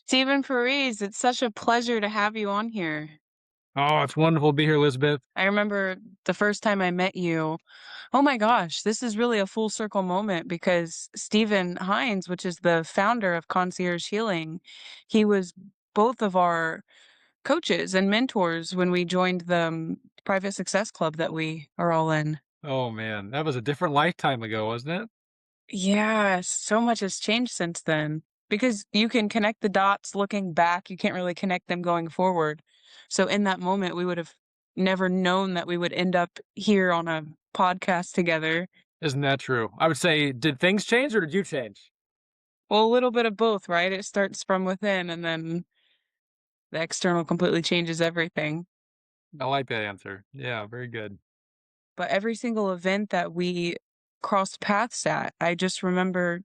Stephen Parise, it's such a pleasure to have you on here. Oh, it's wonderful to be here, Elizabeth. I remember the first time I met you. Oh my gosh, this is really a full circle moment because Stephen Hines, which is the founder of Concierge Healing, he was both of our coaches and mentors when we joined the private success club that we are all in. Oh man, that was a different lifetime ago, wasn't it? Yeah, so much has changed since then because you can connect the dots looking back. You can't really connect them going forward. So in that moment, we would have never known that we would end up here on a podcast together. Isn't that true? I would say, did things change or did you change? Well, a little bit of both, right? It starts from within and then the external completely changes everything. I like that answer. Yeah, very good. But every single event that we crossed paths at, I just remember,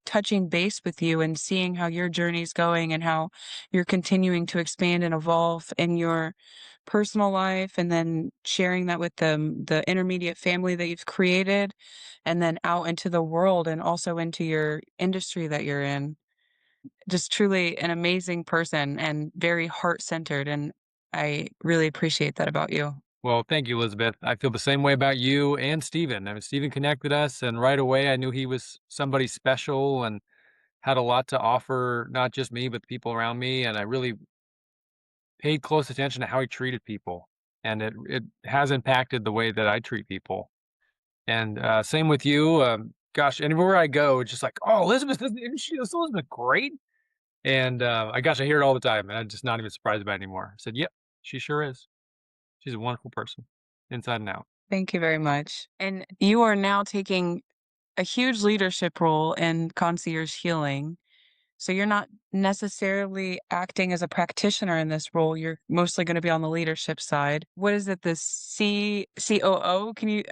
touching base with you and seeing how your journey's going and how you're continuing to expand and evolve in your personal life and then sharing that with the intermediate family that you've created and then out into the world and also into your industry that you're in. Just truly an amazing person and very heart-centered, and I really appreciate that about you. Well, thank you, Elizabeth. I feel the same way about you and Steven. I mean, Steven connected us, and right away I knew he was somebody special and had a lot to offer, not just me, but the people around me. And I really paid close attention to how he treated people. And it has impacted the way that I treat people. And same with you. Gosh, anywhere I go, it's just like, oh, Elizabeth, isn't she, is Elizabeth great? And I hear it all the time, and I'm just not even surprised about it anymore. I said, yep, she sure is. She's a wonderful person, inside and out. Thank you very much. And you are now taking a huge leadership role in concierge healing. So you're not necessarily acting as a practitioner in this role. You're mostly going to be on the leadership side. What is it? The COO? Can you?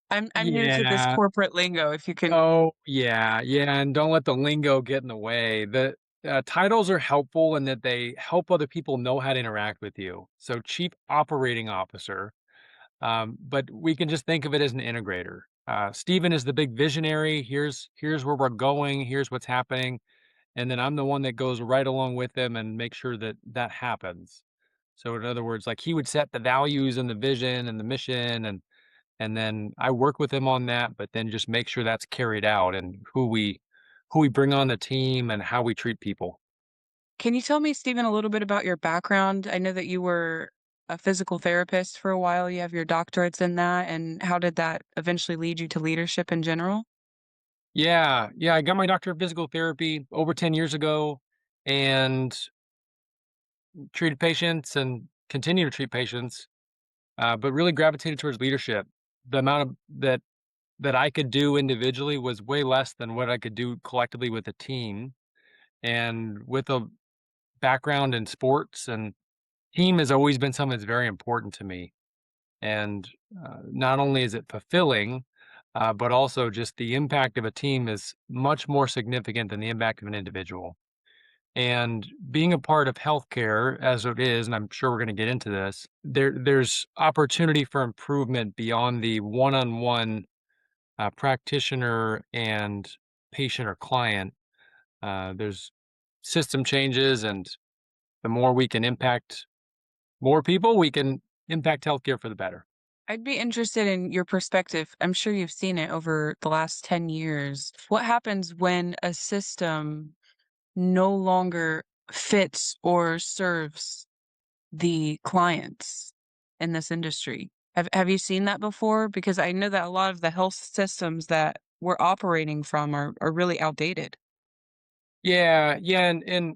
I'm new to this Yeah. corporate lingo. If you can. Oh, yeah, yeah. And don't let the lingo get in the way. The titles are helpful in that they help other people know how to interact with you. So, chief operating officer. But we can just think of it as an integrator. Stephen is the big visionary. Here's where we're going. Here's what's happening, and then I'm the one that goes right along with them and make sure that that happens. So in other words, like he would set the values and the vision and the mission, and then I work with him on that, but then just make sure that's carried out and who we bring on the team and how we treat people. Can you tell me, Stephen, a little bit about your background? I know that you were a physical therapist for a while. You have your doctorates in that, and how did that eventually lead you to leadership in general? Yeah, yeah. I got my doctorate of physical therapy over 10 years ago, and treated patients and continue to treat patients, but really gravitated towards leadership. The amount of that I could do individually was way less than what I could do collectively with a team. And with a background in sports, and team has always been something that's very important to me. And not only is it fulfilling, but also just the impact of a team is much more significant than the impact of an individual. And being a part of healthcare as it is, and I'm sure we're going to get into this, there's opportunity for improvement beyond the one-on-one practitioner and patient or client. There's system changes, and the more we can impact more people, we can impact healthcare for the better. I'd be interested in your perspective. I'm sure you've seen it over the last 10 years. What happens when a system no longer fits or serves the clients in this industry? Have you seen that before? Because I know that a lot of the health systems that we're operating from are really outdated. Yeah, yeah, and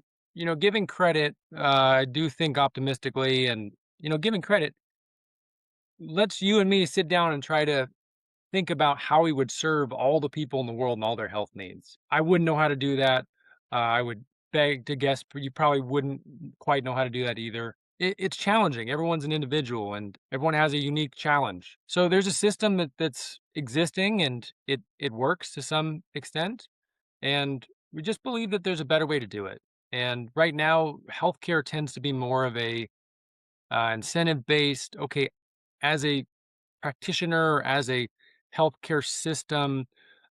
giving credit, I do think optimistically, and giving credit lets you and me sit down and try to think about how we would serve all the people in the world and all their health needs. I wouldn't know how to do that. I would beg to guess you probably wouldn't quite know how to do that either. It's challenging. Everyone's an individual, and everyone has a unique challenge. So there's a system that's existing, and it works to some extent. And we just believe that there's a better way to do it. And right now, healthcare tends to be more of a incentive based. Okay, as a practitioner, as a healthcare system,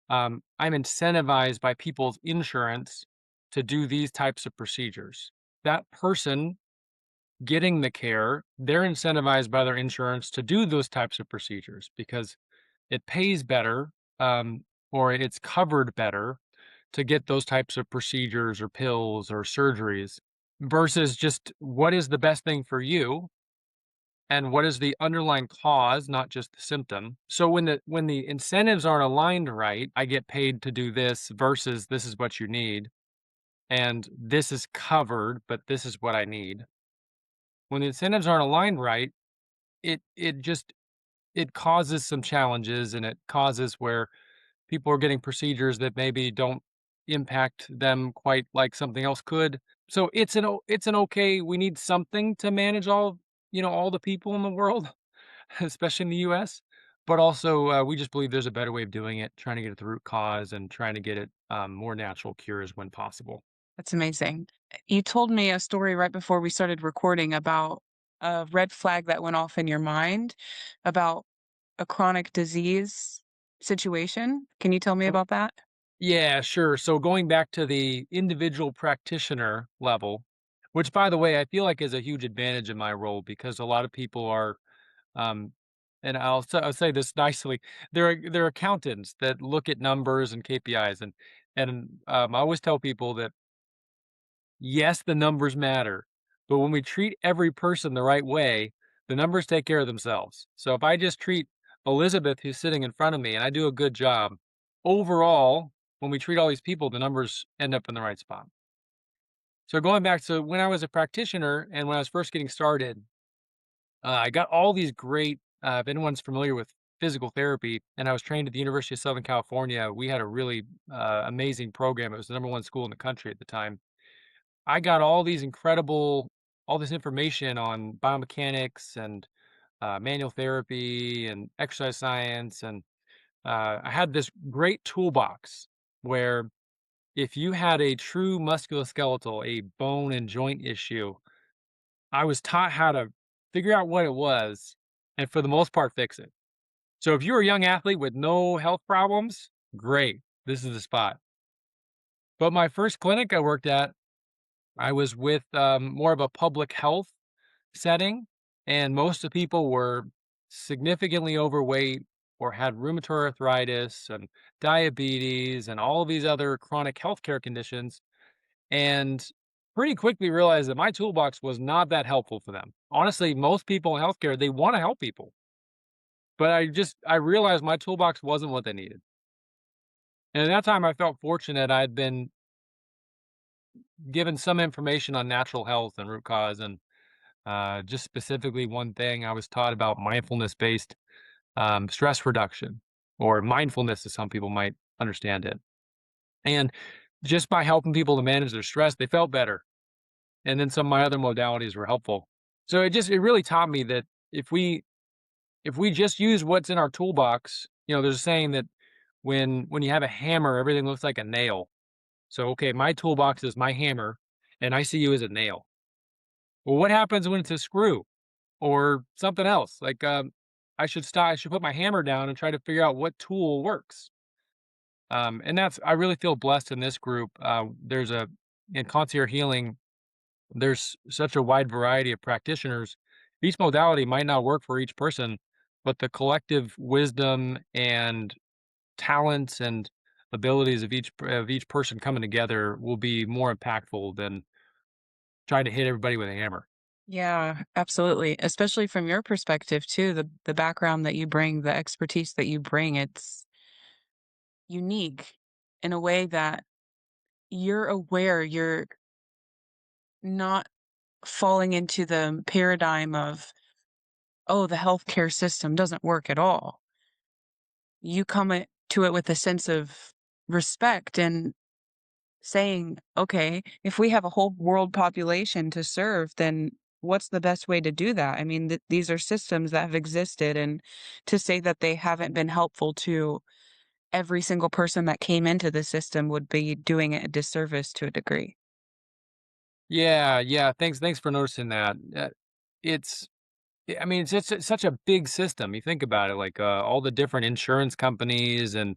I'm incentivized by people's insurance to do these types of procedures. that person getting the care, they're incentivized by their insurance to do those types of procedures because it pays better, um, or it's covered better to get those types of procedures or pills or surgeries versus just what is the best thing for you and what is the underlying cause, not just the symptom. So when the incentives aren't aligned right, I get paid to do this versus this is what you need and this is covered, but this is what I need. When the incentives aren't aligned right, it just it causes some challenges and it causes where people are getting procedures that maybe don't impact them quite like something else could. So it's an okay, we need something to manage all the people in the world, especially in the US. But also, we just believe there's a better way of doing it, trying to get at the root cause and trying to get it more natural cures when possible. That's amazing. You told me a story right before we started recording about a red flag that went off in your mind about a chronic disease situation. Can you tell me about that? Yeah, sure. So going back to the individual practitioner level, which by the way, I feel like is a huge advantage in my role because a lot of people are, um, and I'll say this nicely, they're accountants that look at numbers and KPIs, and I always tell people that yes, the numbers matter, but when we treat every person the right way, the numbers take care of themselves. So if I just treat Elizabeth, who's sitting in front of me, and I do a good job, overall, when we treat all these people, the numbers end up in the right spot. So going back to when I was a practitioner and when I was first getting started, I got all these great. If anyone's familiar with physical therapy, and I was trained at the University of Southern California, we had a really amazing program. It was the number one school in the country at the time. I got all this information on biomechanics and manual therapy and exercise science. And I had this great toolbox where if you had a true musculoskeletal, a bone and joint issue, I was taught how to figure out what it was and for the most part fix it. So if you're a young athlete with no health problems, great. This is the spot. But my first clinic I worked at, I was with more of a public health setting, and most of the people were significantly overweight or had rheumatoid arthritis and diabetes and all of these other chronic healthcare conditions. And pretty quickly realized that my toolbox was not that helpful for them. Honestly, most people in healthcare, they want to help people, but I realized my toolbox wasn't what they needed. And at that time, I felt fortunate. I'd been given some information on natural health and root cause, and just specifically one thing I was taught about mindfulness based stress reduction, or mindfulness, as some people might understand it. And just by helping people to manage their stress, they felt better. And then some of my other modalities were helpful. So it really taught me that if we if we just use what's in our toolbox, there's a saying that when you have a hammer, everything looks like a nail. So okay, my toolbox is my hammer, and I see you as a nail. Well, what happens when it's a screw or something else? Like I should stop. I should put my hammer down and try to figure out what tool works. And that's I really feel blessed in this group. There's a in concierge healing. There's such a wide variety of practitioners. Each modality might not work for each person, but the collective wisdom and talents and abilities of each person coming together will be more impactful than trying to hit everybody with a hammer. Yeah, absolutely. Especially from your perspective too, the background that you bring, the expertise that you bring, it's unique in a way that you're aware you're not falling into the paradigm of, oh, the healthcare system doesn't work at all. You come to it with a sense of respect and saying, okay, if we have a whole world population to serve, then what's the best way to do that? I mean, these are systems that have existed, and to say that they haven't been helpful to every single person that came into the system would be doing it a disservice to a degree. Yeah, yeah. Thanks for noticing that. It's I mean, it's such a big system. You think about it, like all the different insurance companies and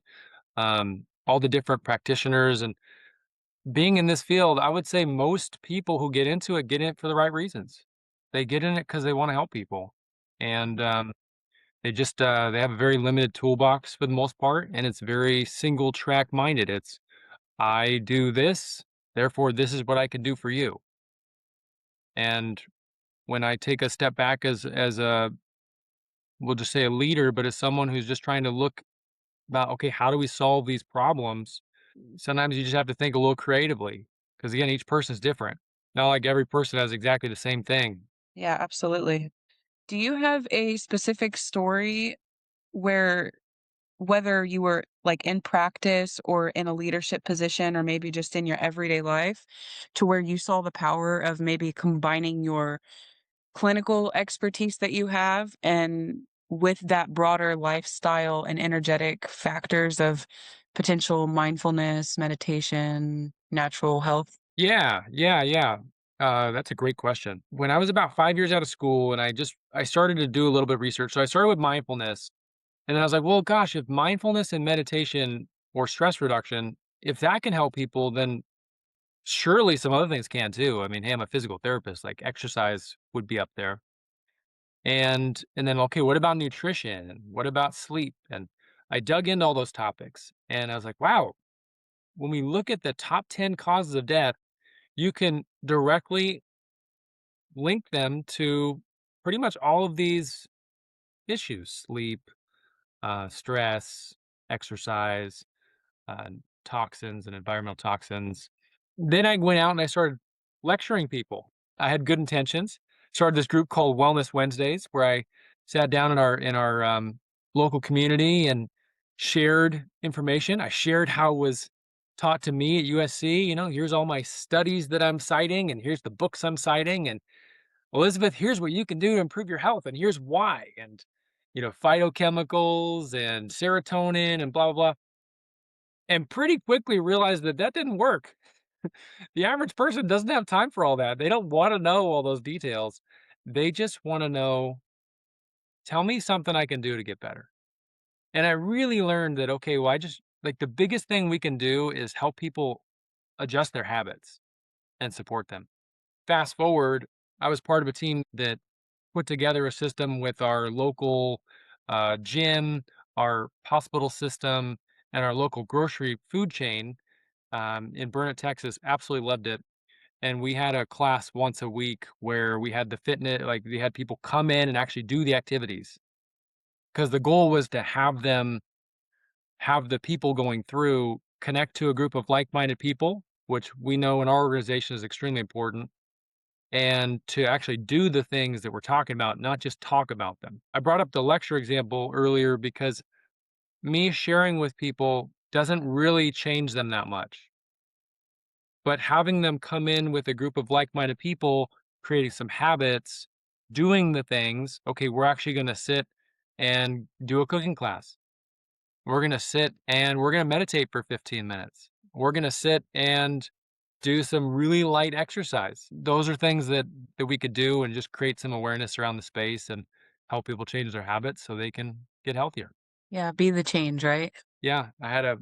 all the different practitioners, and being in this field, I would say most people who get in it for the right reasons. They get in it because they want to help people, and they have a very limited toolbox for the most part, and it's very single track minded. It's I do this, therefore this is what I can do for you. And when I take a step back as a we'll just say a leader, but as someone who's just trying to look about, okay, how do we solve these problems? Sometimes you just have to think a little creatively because again, each person's different. Not like every person has exactly the same thing. Yeah, absolutely. Do you have a specific story where whether you were, like, in practice or in a leadership position or maybe just in your everyday life, to where you saw the power of maybe combining your clinical expertise that you have and with that broader lifestyle and energetic factors of potential mindfulness, meditation, natural health? Yeah, yeah, yeah. That's a great question. When I was about 5 years out of school and I started to do a little bit of research. So I started with mindfulness. And then I was like, well, gosh, if mindfulness and meditation or stress reduction, if that can help people, then surely some other things can too. I mean, hey, I'm a physical therapist, like exercise would be up there. And then okay, what about nutrition? And what about sleep? And I dug into all those topics and I was like, wow, when we look at the top 10 causes of death, you can directly link them to pretty much all of these issues: sleep, stress, exercise, uh, toxins and environmental toxins. Then I went out and I started lecturing people. I had good intentions. Started this group called Wellness Wednesdays, where I sat down in our local community and shared information. I shared how it was taught to me at USC. You know, here's all my studies that I'm citing, and here's the books I'm citing, and Elizabeth, here's what you can do to improve your health, and here's why, and phytochemicals and serotonin and blah blah blah, and pretty quickly realized that that didn't work. The average person doesn't have time for all that. They don't want to know all those details. They just want to know, tell me something I can do to get better. And I really learned that, okay, well, I just like the biggest thing we can do is help people adjust their habits and support them. Fast forward, I was part of a team that put together a system with our local gym, our hospital system, and our local grocery food chain in Burnet, Texas. Absolutely loved it. And we had a class once a week where we had the fitness, like we had people come in and actually do the activities because the goal was to have them have the people going through connect to a group of like-minded people, which we know in our organization is extremely important, and to actually do the things that we're talking about, not just talk about them. I brought up the lecture example earlier because me sharing with people doesn't really change them that much. But having them come in with a group of like-minded people, creating some habits, doing the things, okay, we're actually going to sit and do a cooking class. We're going to sit and we're going to meditate for 15 minutes. We're going to sit and do some really light exercise. Those are things that we could do and just create some awareness around the space and help people change their habits so they can get healthier. Yeah, be the change, right? Yeah, I had a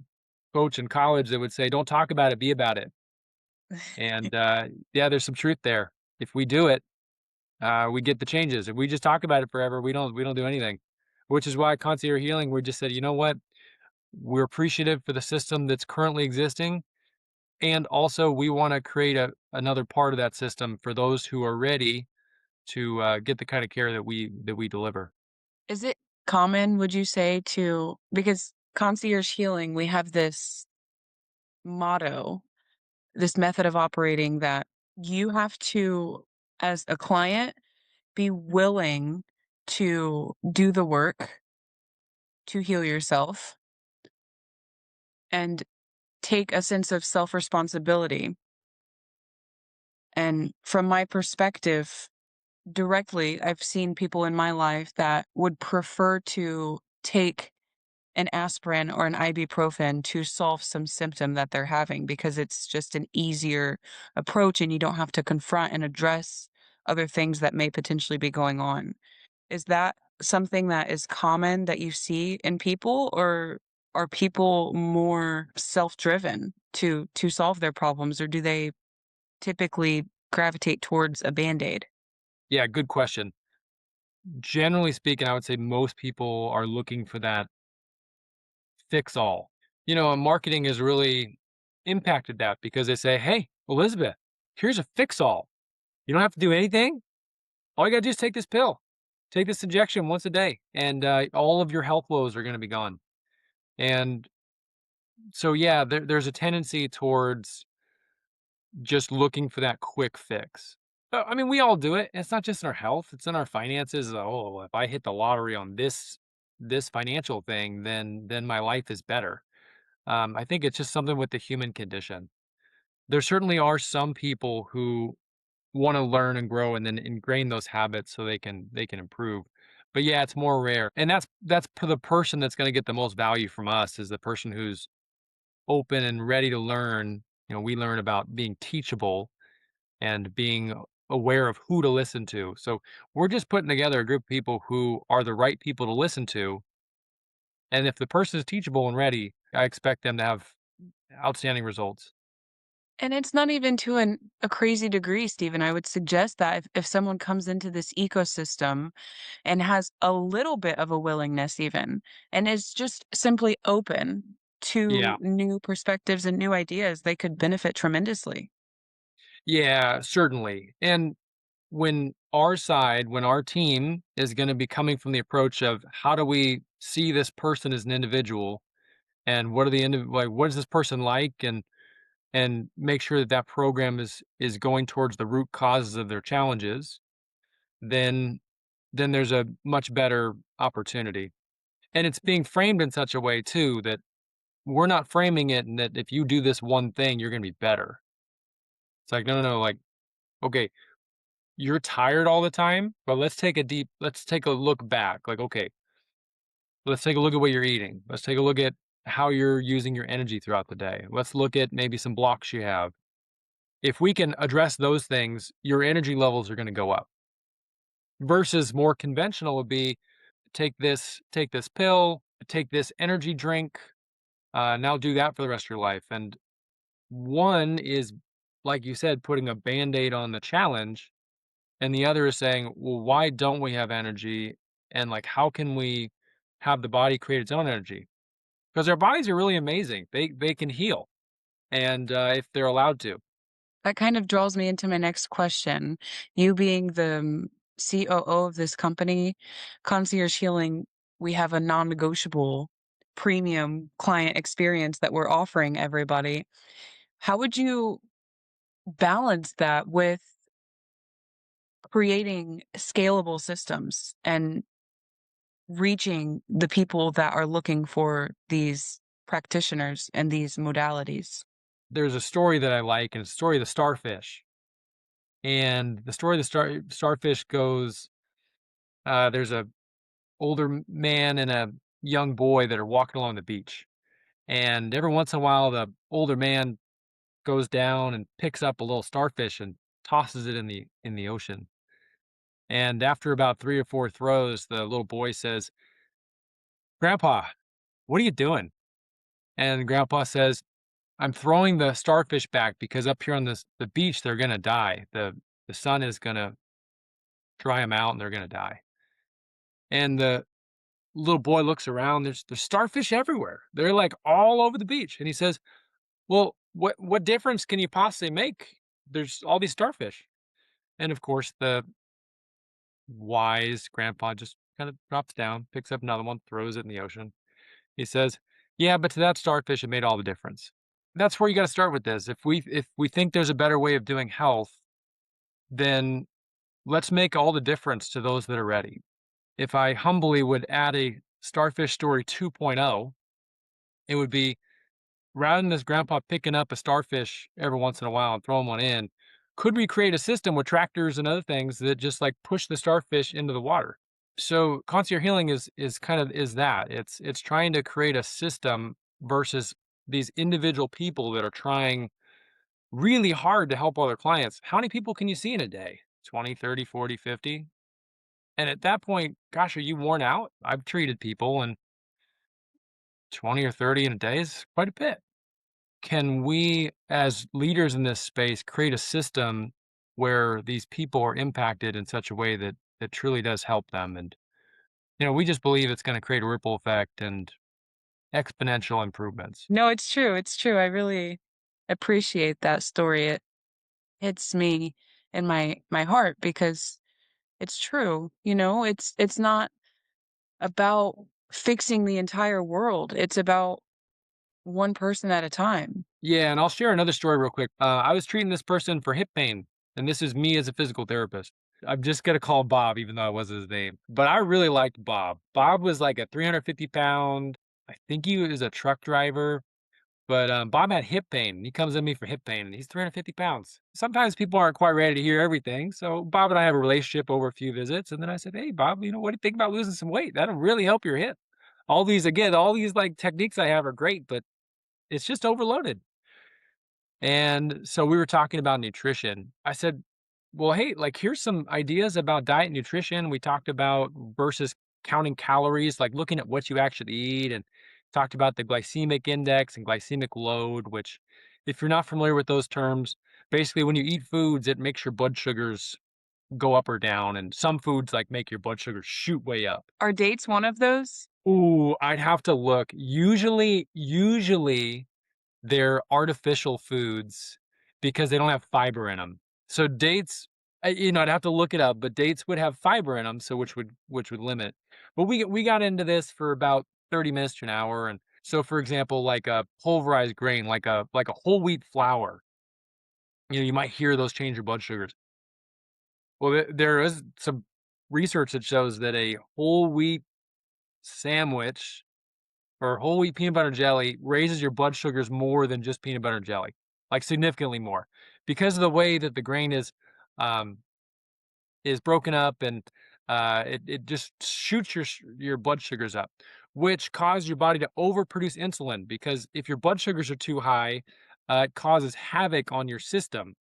coach in college that would say, "Don't talk about it, be about it." And yeah, there's some truth there. If we do it, we get the changes. If we just talk about it forever, we don't do anything. Which is why concierge healing, we just said, you know what? We're appreciative for the system that's currently existing. And also we want to create another part of that system for those who are ready to get the kind of care that we deliver. Is it common, would you say, to because concierge healing, we have this motto, this method of operating that you have to, as a client, be willing to do the work to heal yourself and take a sense of self responsibility. And from my perspective, directly, I've seen people in my life that would prefer to take an aspirin or an ibuprofen to solve some symptom that they're having because it's just an easier approach and you don't have to confront and address other things that may potentially be going on. Is that something that is common that you see in people, or are people more self-driven? to solve their problems, or do they typically gravitate towards a Band-Aid? Yeah, good question. Generally speaking, I would say most people are looking for that fix all. And marketing has really impacted that because they say, "Hey, Elizabeth, here's a fix all. You don't have to do anything. All you gotta do is take this pill. Take this injection once a day, and all of your health woes are gonna be gone." And so, yeah, there's a tendency towards just looking for that quick fix. I mean, we all do it. It's not just in our health; it's in our finances. Oh, if I hit the lottery on this financial thing, then my life is better. I think it's just something with the human condition. There certainly are some people who want to learn and grow and then ingrain those habits so they can improve. But yeah, it's more rare. And that's for the person that's going to get the most value from us is the person who's open and ready to learn. We learn about being teachable and being aware of who to listen to. So we're just putting together a group of people who are the right people to listen to. And if the person is teachable and ready, I expect them to have outstanding results. And it's not even to a crazy degree, Stephen. I would suggest that if someone comes into this ecosystem and has a little bit of a willingness even, and is just simply open Yeah. to new perspectives and new ideas, they could benefit tremendously. Yeah, certainly. And when our team is going to be coming from the approach of how do we see this person as an individual and what is this person like and make sure that that program is going towards the root causes of their challenges, then there's a much better opportunity. And it's being framed in such a way too that we're not framing it and that if you do this one thing, you're going to be better. It's like, no, no, no, like, okay, you're tired all the time, but let's take a look back. Like, okay, let's take a look at what you're eating. Let's take a look at how you're using your energy throughout the day. Let's look at maybe some blocks you have. If we can address those things, your energy levels are going to go up. Versus more conventional would be take this pill, take this energy drink, now do that for the rest of your life. And one is, like you said, putting a band-aid on the challenge. And the other is saying, well, why don't we have energy? And like, how can we have the body create its own energy? Because our bodies are really amazing. They can heal, and if they're allowed to. That kind of draws me into my next question. You being the COO of this company, Concierge Healing, we have a non-negotiable premium client experience that we're offering everybody. How would you balance that with creating scalable systems and reaching the people that are looking for these practitioners and these modalities? There's a story that I like, and it's the story of the starfish. And the story of the starfish goes, there's a man and a young boy that are walking along the beach, and every once in a while, the older man goes down and picks up a little starfish and tosses it in the ocean. And after about 3 or 4 throws, the little boy says, "Grandpa, what are you doing?" And grandpa says, "I'm throwing the starfish back because up here on the beach, they're gonna die. The sun is gonna dry them out, and they're gonna die." And the little boy looks around, there's starfish everywhere. They're, like, all over the beach, and he says, "Well, what difference can you possibly make? There's all these starfish." And, of course, the wise grandpa just kinda drops down, picks up another one, throws it in the ocean. He says, "Yeah, but to that starfish, it made all the difference." That's where you gotta start with this. If we think there's a better way of doing health, then let's make all the difference to those that are ready. If I humbly would add a starfish story 2.0, it would be rather than this grandpa picking up a starfish every once in a while and throwing one in, could we create a system with tractors and other things that just like push the starfish into the water? So concierge healing is kind of is that. It's trying to create a system versus these individual people that are trying really hard to help other clients. How many people can you see in a day? 20, 30, 40, 50? And at that point, gosh, are you worn out? I've treated people and 20 or 30 in a day is quite a bit. can we, as leaders in this space, create a system where these people are impacted in such a way that truly does help them? And we just believe it's going to create a ripple effect and exponential improvements. No, it's true, it's true. I really appreciate that story. It hits me in my heart because it's true, it's not about fixing the entire world. It's about one person at a time. Yeah, and I'll share another story real quick. I was treating this person for hip pain, and this is me as a physical therapist. I'm just gonna call him Bob, even though it wasn't his name. But I really liked Bob. Bob was like a 350 pound. I think he was a truck driver. But Bob had hip pain. He comes to me for hip pain, and he's 350 pounds. Sometimes people aren't quite ready to hear everything. So Bob and I have a relationship over a few visits. And then I said, "Hey, Bob, what do you think about losing some weight? That'll really help your hip." All these like techniques I have are great, but it's just overloaded. And so we were talking about nutrition. I said, "Well, hey, like here's some ideas about diet and nutrition." We talked about versus counting calories, like looking at what you actually eat, and talked about the glycemic index and glycemic load, which if you're not familiar with those terms, basically when you eat foods, it makes your blood sugars go up or down, and some foods like make your blood sugars shoot way up. Are dates one of those? Ooh, I'd have to look. Usually they're artificial foods because they don't have fiber in them. So dates, I'd have to look it up, but dates would have fiber in them, so which would limit. But we got into this for about 30 minutes to an hour, and so for example, like a pulverized grain, like a whole wheat flour, you might hear those change your blood sugars. Well, there is some research that shows that a whole wheat sandwich or whole wheat peanut butter jelly raises your blood sugars more than just peanut butter and jelly, like significantly more, because of the way that the grain um, is broken up, and it just shoots your blood sugars up, which cause your body to overproduce insulin. Because if your blood sugars are too high, it causes havoc on your system.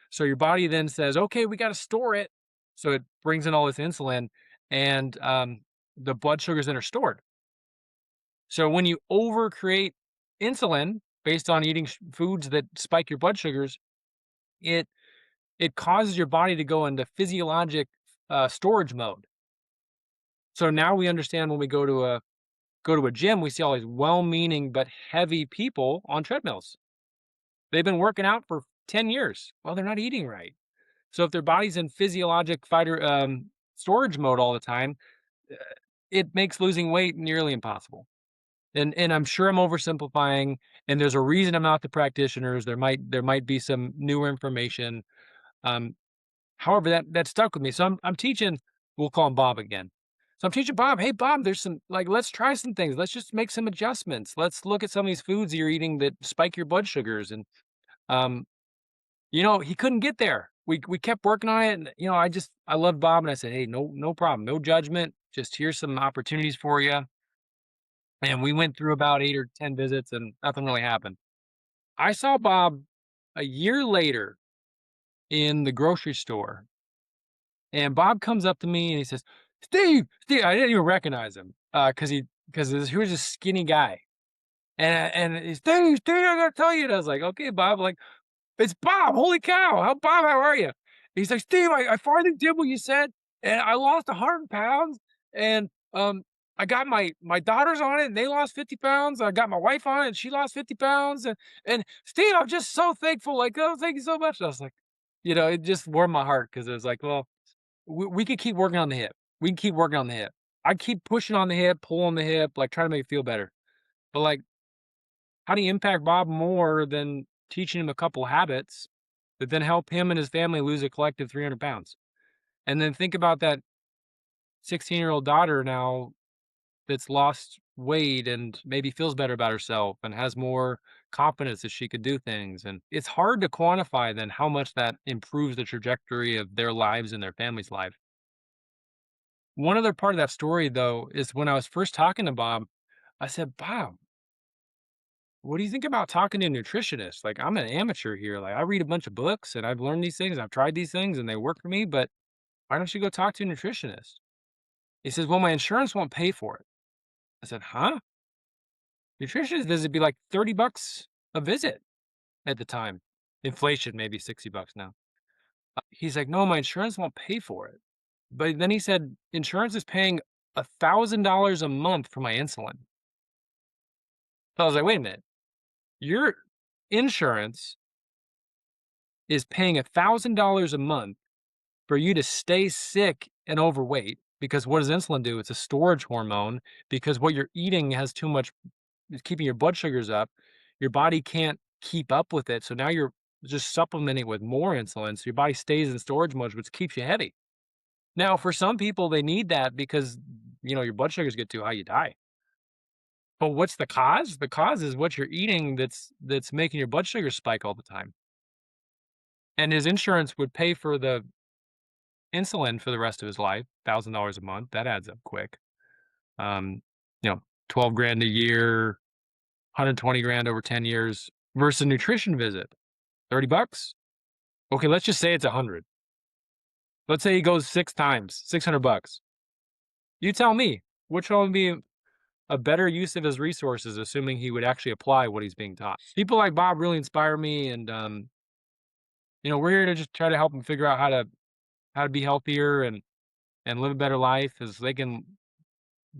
So your body then says, "Okay, we got to store it." So it brings in all this insulin, and the blood sugars then are stored. So when you overcreate insulin based on eating foods that spike your blood sugars, it it causes your body to go into physiologic storage mode. So now we understand when we go to a gym, we see all these well-meaning but heavy people on treadmills. They've been working out for 10 years. Well, they're not eating right. So if their body's in physiologic fighter storage mode all the time, uh, it makes losing weight nearly impossible. And I'm sure I'm oversimplifying, and there's a reason I'm not the practitioners. There might be some newer information. Um, However, that stuck with me. So I'm teaching. We'll call him Bob again. So I'm teaching Bob. Hey, Bob, there's some like let's try some things. Let's just make some adjustments. Let's look at some of these foods you're eating that spike your blood sugars. And um, he couldn't get there. We kept working on it, and I love Bob, and I said, hey, no problem, no judgment. Just here's some opportunities for you. And we went through about 8 or 10 visits, and nothing really happened. I saw Bob a year later in the grocery store, and Bob comes up to me and he says, Steve," I didn't even recognize him, he was a skinny guy, and he's, "Steve, I gotta tell you," and I was like, "Okay, Bob," like, "It's Bob, holy cow, how are you?" He's like, "Steve, I finally did what you said, and I lost 100 pounds, and, I got my daughters on it, and they lost 50 pounds, I got my wife on it, and she lost 50 pounds, and Steve, I'm just so thankful, like, oh, thank you so much." I was like, it just warmed my heart because it was like, well, we could keep working on the hip. We can keep working on the hip. I keep pushing on the hip, pulling the hip, like, trying to make it feel better. But, like, how do you impact Bob more than teaching him a couple habits that then help him and his family lose a collective 300 pounds? And then think about that 16-year-old daughter now that's lost weight and maybe feels better about herself and has more confidence that she could do things. And it's hard to quantify then how much that improves the trajectory of their lives and their family's life. One other part of that story, though, is when I was first talking to Bob, I said, "Bob, what do you think about talking to a nutritionist? Like, I'm an amateur here. Like, I read a bunch of books and I've learned these things. I've tried these things and they work for me, but why don't you go talk to a nutritionist?" He says, "Well, my insurance won't pay for it." I said, "Huh? Nutritionist visit be like $30 a visit." at the time. Inflation, maybe $60 now. He's like, "No, my insurance won't pay for it." But then he said, "Insurance is paying $1,000 a month for my insulin." So I was like, "Wait a minute. Your insurance is paying $1,000 a month for you to stay sick and overweight, because what does insulin do? It's a storage hormone, because what you're eating has too much, it's keeping your blood sugars up. Your body can't keep up with it. So now you're just supplementing with more insulin. So your body stays in storage mode, which keeps you heavy. Now, for some people, they need that because, your blood sugars get too high, you die. But what's the cause? The cause is what you're eating that's making your blood sugar spike all the time. And his insurance would pay for the insulin for the rest of his life, $1,000 a month. That adds up quick. Um, 12 grand a year, 120 grand over 10 years versus a nutrition visit, 30 bucks. Okay, let's just say it's 100. Let's say he goes 6 times, 600 bucks. You tell me, which one would be a better use of his resources, assuming he would actually apply what he's being taught? People like Bob really inspire me, and we're here to just try to help him figure out how to be healthier and live a better life, as they can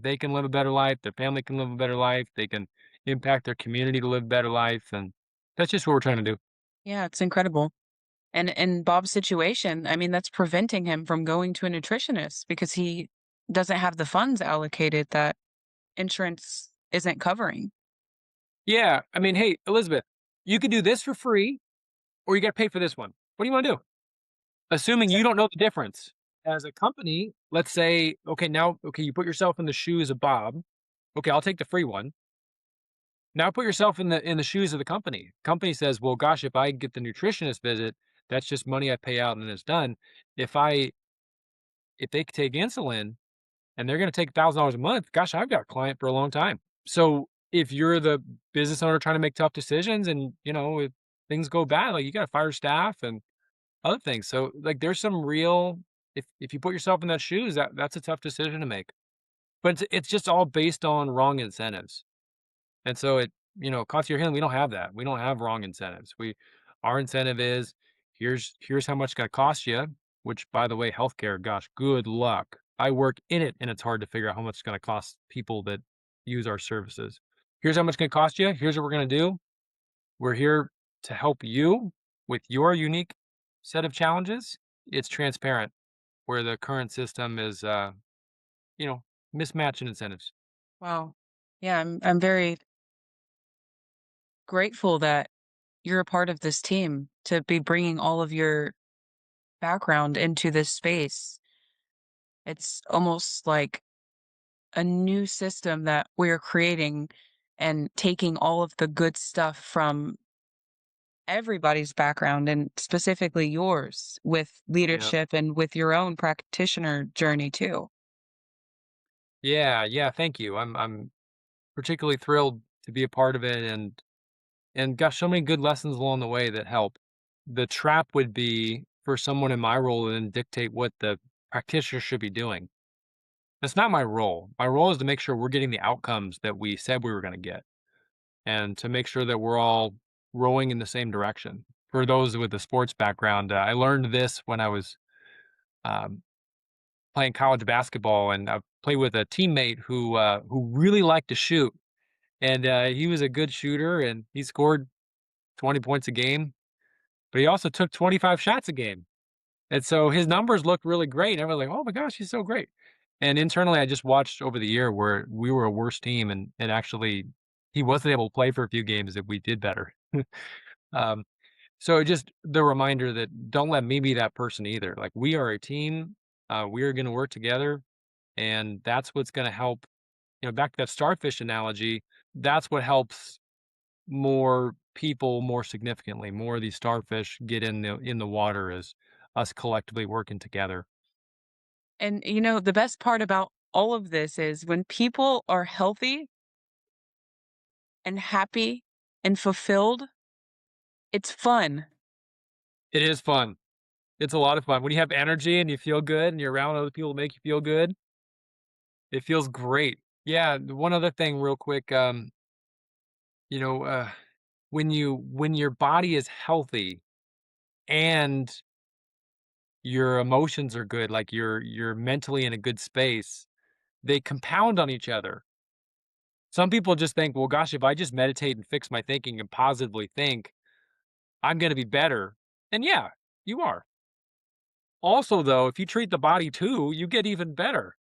live a better life, their family can live a better life, they can impact their community to live a better life, and that's just what we're trying to do. Yeah, it's incredible. And in Bob's situation, I mean, that's preventing him from going to a nutritionist because he doesn't have the funds allocated that insurance isn't covering. Yeah, I mean, hey, Elizabeth, you could do this for free, or you gotta pay for this one. What do you wanna do? Assuming you don't know the difference. As a company, let's say, okay, now, okay, you put yourself in the shoes of Bob. Okay, I'll take the free one. Now put yourself in the shoes of the company. Company says, "Well, gosh, if I get the nutritionist visit, that's just money I pay out and it's done. If I if they take insulin and they're gonna take $1,000 a month, gosh, I've got a client for a long time." So if you're the business owner trying to make tough decisions and, if things go bad, like, you gotta fire staff and other things. So, like, there's some real, if you put yourself in that shoes, that's a tough decision to make. But it's just all based on wrong incentives. And so concierge healing, we don't have that. We don't have wrong incentives. Our incentive is, here's how much it's gonna cost you, which, by the way, healthcare, gosh, good luck. I work in it, and it's hard to figure out how much it's gonna cost people that use our services. Here's how much it's gonna cost you. Here's what we're gonna do. We're here to help you with your unique set of challenges. It's transparent, where the current system is, you know, mismatching incentives. Wow. Yeah, I'm very grateful that you're a part of this team to be bringing all of your background into this space. It's almost like a new system that we're creating and taking all of the good stuff from everybody's background and specifically yours with Yeah. leadership and with your own practitioner journey too. Yeah, yeah, thank you. I'm particularly thrilled to be a part of it, and gosh, so many good lessons along the way that help. The trap would be for someone in my role and dictate what the practitioner should be doing. That's not my role. My role is to make sure we're getting the outcomes that we said we were going to get, and to make sure that we're all rowing in the same direction. For those with a sports background, I learned this when I was um, playing college basketball, and I played with a teammate who really liked to shoot, and he was a good shooter, and he scored 20 points a game, but he also took 25 shots a game. And so his numbers looked really great. And everyone's like, "Oh my gosh, he's so great." And internally, I just watched over the year where we were a worse team, and actually he wasn't able to play for a few games if we did better. um, so just the reminder that don't let me be that person either. Like, we are a team. We are going to work together, and that's what's going to help. Back to that starfish analogy. That's what helps more people more significantly. More of these starfish get in the water as us collectively working together. And the best part about all of this is when people are healthy and happy and fulfilled, it's fun. It is fun. It's a lot of fun. When you have energy and you feel good and you're around other people who make you feel good, it feels great. Yeah, one other thing real quick, you know, uh, when your body is healthy and your emotions are good, like you're mentally in a good space, they compound on each other. Some people just think, well, gosh, if I just meditate and fix my thinking and positively think, I'm going to be better. And yeah, you are. Also, though, if you treat the body too, you get even better.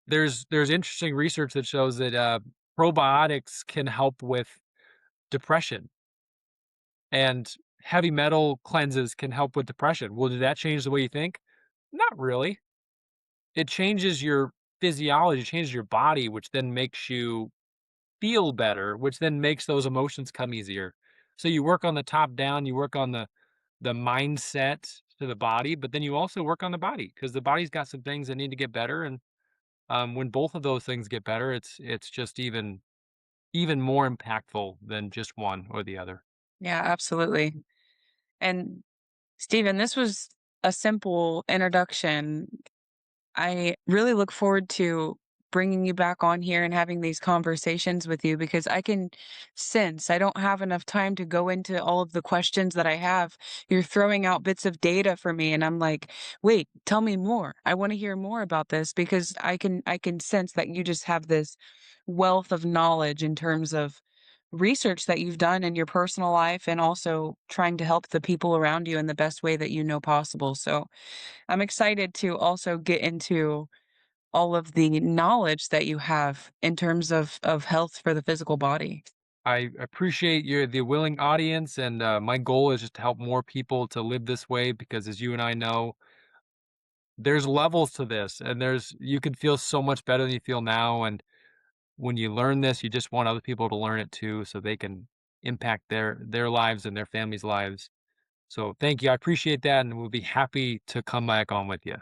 There's interesting research that shows that probiotics can help with depression, and heavy metal cleanses can help with depression. Well, did that change the way you think? Not really. It changes your physiology, changes your body, which then makes you feel better, which then makes those emotions come easier. So you work on the top down, you work on the mindset to the body, but then you also work on the body because the body's got some things that need to get better. And when both of those things get better, it's just even more impactful than just one or the other. Yeah, absolutely. And Stephen, this was a simple introduction. I really look forward to bringing you back on here and having these conversations with you because I can sense I don't have enough time to go into all of the questions that I have. You're throwing out bits of data for me and I'm like, "Wait, tell me more. I want to hear more about this because I can sense that you just have this wealth of knowledge in terms of research that you've done in your personal life and also trying to help the people around you in the best way that you know possible." So, I'm excited to also get into all of the knowledge that you have in terms of health for the physical body. I appreciate your the willing audience, and my goal is just to help more people to live this way because, as you and I know, there's levels to this, and there's you can feel so much better than you feel now. And when you learn this, you just want other people to learn it too, so they can impact their lives and their families' lives. So, thank you. I appreciate that, and we'll be happy to come back on with you.